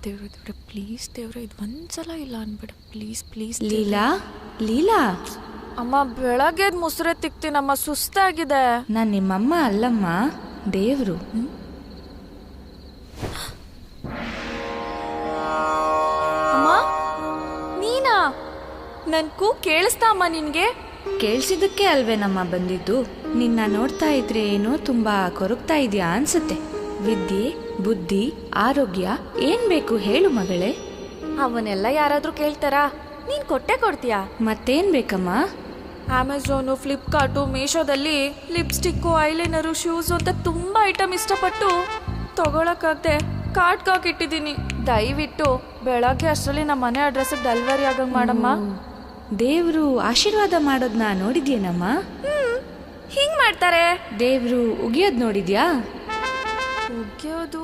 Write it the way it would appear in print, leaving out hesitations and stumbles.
ದೇವ್ರೆ ದೇವ್ರೆ ಪ್ಲೀಸ್ ದೇವ್ರೆ ಇದು ಒಂದ್ಸಲ ಇಲ್ಲ ಅನ್ಬೇಡ ಪ್ಲೀಸ್ ಪ್ಲೀಸ್. ಲೀಲಾ ಲೀಲಾ ಅಮ್ಮ ಬೆಳಗ್ಗೆ ಮುಸ್ರೆ ತಿಕ್ತೀನಮ್ಮ, ಸುಸ್ತಾಗಿದೆ. ನಾನು ನಿಮ್ಮಮ್ಮ ಅಲ್ಲಮ್ಮ, ದೇವ್ರು. ಅಮ್ಮ ನೀನಾ? ನನ್ ಕೂಗ್ ಕೇಳಿಸ್ತಾ ಅಮ್ಮ ನಿನ್ಗೆ? ಕೇಳಿಸಿದ್ದಕ್ಕೆ ಅಲ್ವೇನಮ್ಮ ಬಂದಿದ್ದು. ನಿನ್ನ ನೋಡ್ತಾ ಇದ್ರೆ ಏನೋ ತುಂಬಾ ಕೊರಗ್ತಾ ಇದೆಯಾ ಅನ್ಸುತ್ತೆ. ವಿದ್ಯೆ, ಬುದ್ಧಿ, ಆರೋಗ್ಯ ಏನ್ ಬೇಕು ಹೇಳು ಮಗಳೇ. ಅವನ್ನೆಲ್ಲ ಯಾರಾದ್ರೂ ಕೇಳ್ತಾರಾ? ನೀನ್ ಕೊಟ್ಟೆ ಕೊಡ್ತೀಯಾ? ಮತ್ತೇನ್ ಬೇಕಮ್ಮ? ಅಮೆಝಾನು, ಫ್ಲಿಪ್ಕಾರ್ಟು, ಮೀಶೋದಲ್ಲಿ ಲಿಪ್ಸ್ಟಿಕ್ಕು, ಐಲೈನರು, ಶೂಸು ಅಂತ ತುಂಬಾ ಐಟಮ್ ಇಷ್ಟಪಟ್ಟು ತಗೊಳಕ್ಕಾಗ್ದೆ ಕಾರ್ಟ್ ಹಾಕಿಟ್ಟಿದ್ದೀನಿ. ದಯವಿಟ್ಟು ಬೆಳಗ್ಗೆ ಅಷ್ಟರಲ್ಲಿ ನಮ್ಮ ಮನೆ ಅಡ್ರೆಸ್ಗೆ ಡೆಲಿವರಿ ಆಗಂಗ್ ಮಾಡಮ್ಮ. ದೇವ್ರು ಆಶೀರ್ವಾದ ಮಾಡೋದ್ನ ನೋಡಿದ್ಯೇನಮ್ಮ? ಹಿಂಗ್ ಮಾಡ್ತಾರೆ. ದೇವ್ರು ಉಗಿಯೋದ್ ನೋಡಿದ್ಯಾ? ಉಗ್ಯೋದು